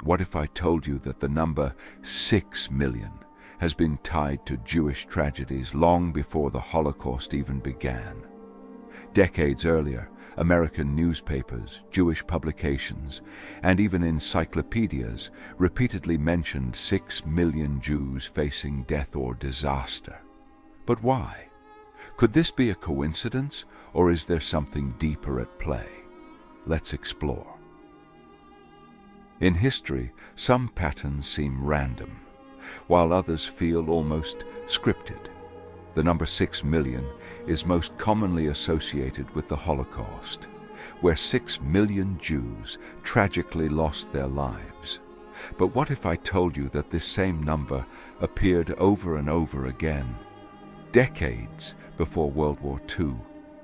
What if I told you that the number 6 million has been tied to Jewish tragedies long before the Holocaust even began? Decades earlier, American newspapers, Jewish publications, and even encyclopedias repeatedly mentioned 6 million Jews facing death or disaster. But why? Could this be a coincidence, or is there something deeper at play? Let's explore. In history, some patterns seem random, while others feel almost scripted. The number 6 million is most commonly associated with the Holocaust, where 6 million Jews tragically lost their lives. But what if I told you that this same number appeared over and over again, decades before World War II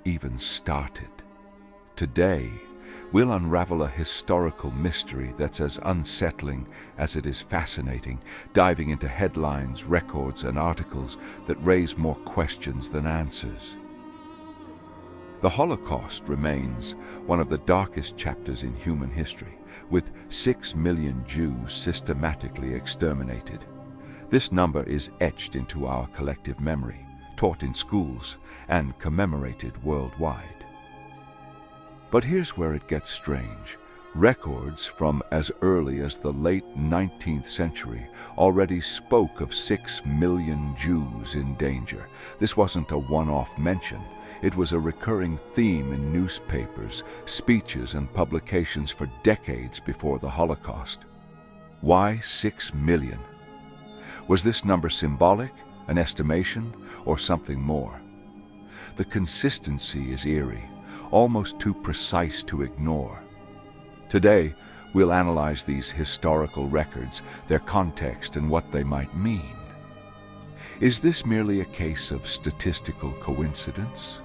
even started? Today, we'll unravel a historical mystery that's as unsettling as it is fascinating, diving into headlines, records, and articles that raise more questions than answers. The Holocaust remains one of the darkest chapters in human history, with 6 million Jews systematically exterminated. This number is etched into our collective memory, taught in schools, and commemorated worldwide. But here's where it gets strange. Records from as early as the late 19th century already spoke of 6 million Jews in danger. This wasn't a one-off mention. It was a recurring theme in newspapers, speeches, and publications for decades before the Holocaust. Why 6 million? Was this number symbolic, an estimation, or something more? The consistency is eerie, almost too precise to ignore. Today, we'll analyze these historical records, their context, and what they might mean. Is this merely a case of statistical coincidence?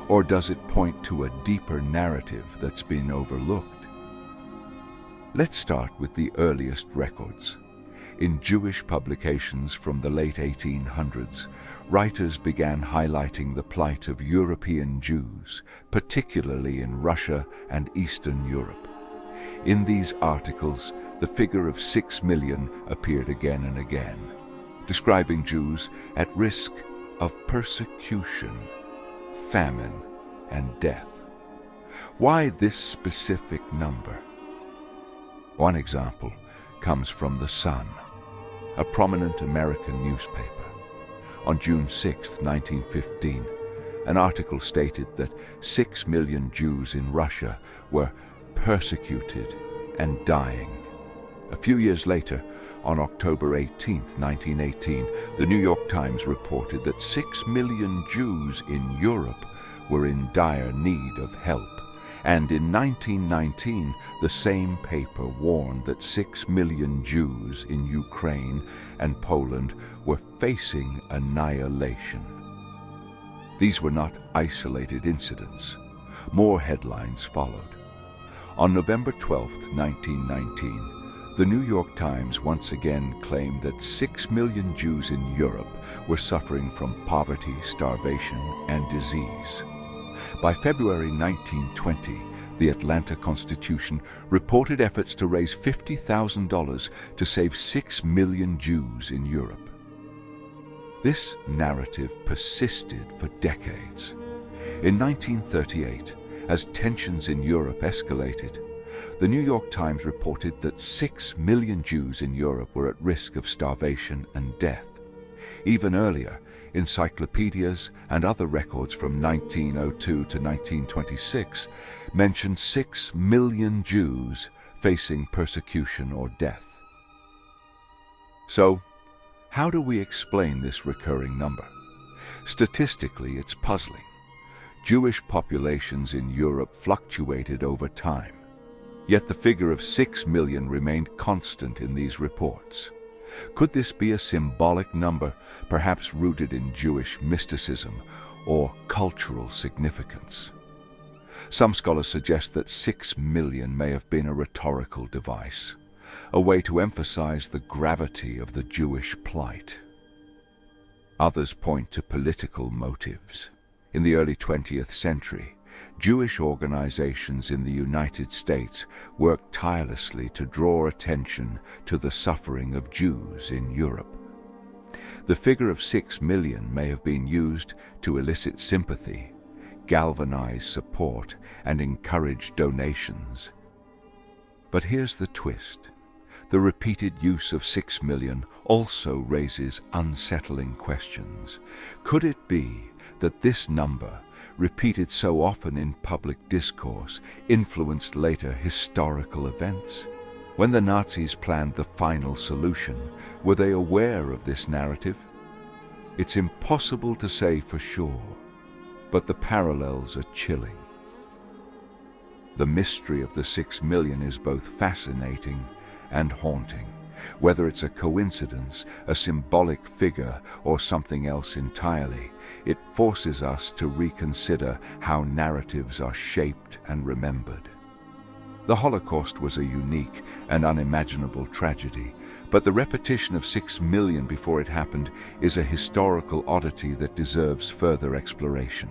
Or does it point to a deeper narrative that's been overlooked? Let's start with the earliest records. In Jewish publications from the late 1800s, writers began highlighting the plight of European Jews, particularly in Russia and Eastern Europe. In these articles, the figure of 6 million appeared again and again, describing Jews at risk of persecution, famine, and death. Why this specific number? One example comes from The Sun, a prominent American newspaper. On June 6, 1915, an article stated that 6 million Jews in Russia were persecuted and dying. A few years later, on October 18, 1918, the New York Times reported that 6 million Jews in Europe were in dire need of help. And in 1919, the same paper warned that 6 million Jews in Ukraine and Poland were facing annihilation. These were not isolated incidents. More headlines followed. On November 12, 1919, the New York Times once again claimed that 6 million Jews in Europe were suffering from poverty, starvation, and disease. By February 1920, the Atlanta Constitution reported efforts to raise $50,000 to save 6 million Jews in Europe. This narrative persisted for decades. In 1938, as tensions in Europe escalated, the New York Times reported that 6 million Jews in Europe were at risk of starvation and death. Even earlier, encyclopedias and other records from 1902 to 1926 mentioned 6 million Jews facing persecution or death. So, how do we explain this recurring number? Statistically, it's puzzling. Jewish populations in Europe fluctuated over time, yet the figure of 6 million remained constant in these reports. Could this be a symbolic number, perhaps rooted in Jewish mysticism or cultural significance? Some scholars suggest that 6 million may have been a rhetorical device, a way to emphasize the gravity of the Jewish plight. Others point to political motives. In the early 20th century, Jewish organizations in the United States worked tirelessly to draw attention to the suffering of Jews in Europe. The figure of 6 million may have been used to elicit sympathy, galvanize support, and encourage donations. But here's the twist. The repeated use of 6 million also raises unsettling questions. Could it be that this number, repeated so often in public discourse, influenced later historical events? When the Nazis planned the final solution, were they aware of this narrative? It's impossible to say for sure, but the parallels are chilling. The mystery of the 6 million is both fascinating and haunting. Whether it's a coincidence, a symbolic figure, or something else entirely, it forces us to reconsider how narratives are shaped and remembered. The Holocaust was a unique and unimaginable tragedy, but the repetition of 6 million before it happened is a historical oddity that deserves further exploration.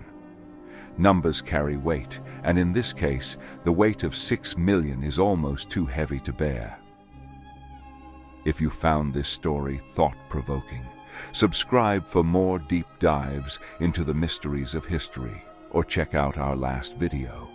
Numbers carry weight, and in this case, the weight of 6 million is almost too heavy to bear. If you found this story thought-provoking, subscribe for more deep dives into the mysteries of history, or check out our last video.